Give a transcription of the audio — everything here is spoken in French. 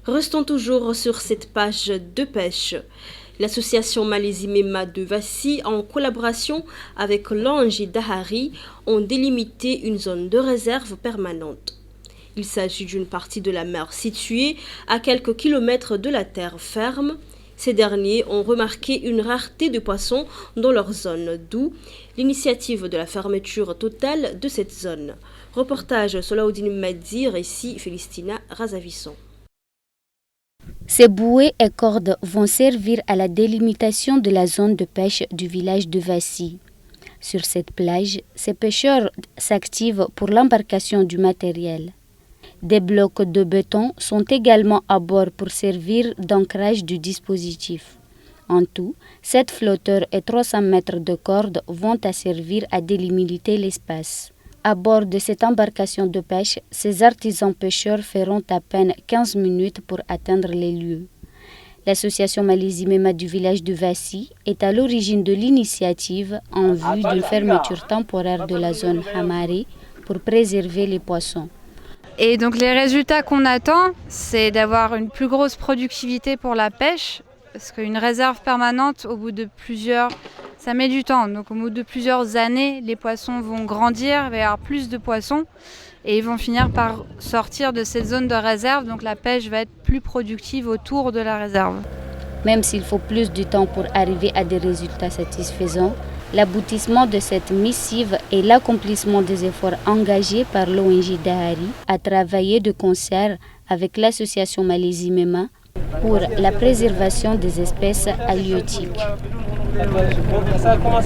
Restons toujours sur cette page de pêche. L'association Malaisie Mema de Vassy, en collaboration avec l'Ange Dahari, ont délimité une zone de réserve permanente. Il s'agit d'une partie de la mer située à quelques kilomètres de la terre ferme. Ces derniers ont remarqué une rareté de poissons dans leur zone, d'où l'initiative de la fermeture totale de cette zone. Reportage Solaoudine Madzi, récit Félistina Razavisson. Ces bouées et cordes vont servir à la délimitation de la zone de pêche du village de Vassy. Sur cette plage, ces pêcheurs s'activent pour l'embarcation du matériel. Des blocs de béton sont également à bord pour servir d'ancrage du dispositif. En tout, 7 flotteurs et 300 mètres de cordes vont servir à délimiter l'espace. À bord de cette embarcation de pêche, ces artisans pêcheurs feront à peine 15 minutes pour atteindre les lieux. L'association Malaisie Mema du village de Vassy est à l'origine de l'initiative en vue d'une fermeture temporaire de la zone Hamaré pour préserver les poissons. Et donc les résultats qu'on attend, c'est d'avoir une plus grosse productivité pour la pêche, parce qu'une réserve permanente, au bout de ça met du temps. Donc au bout de plusieurs années, les poissons vont grandir, il va y avoir plus de poissons et ils vont finir par sortir de cette zone de réserve. Donc la pêche va être plus productive autour de la réserve. Même s'il faut plus de temps pour arriver à des résultats satisfaisants, l'aboutissement de cette missive et l'accomplissement des efforts engagés par l'ONG Dahari a travaillé de concert avec l'association Malaisie Mema pour la préservation des espèces halieutiques.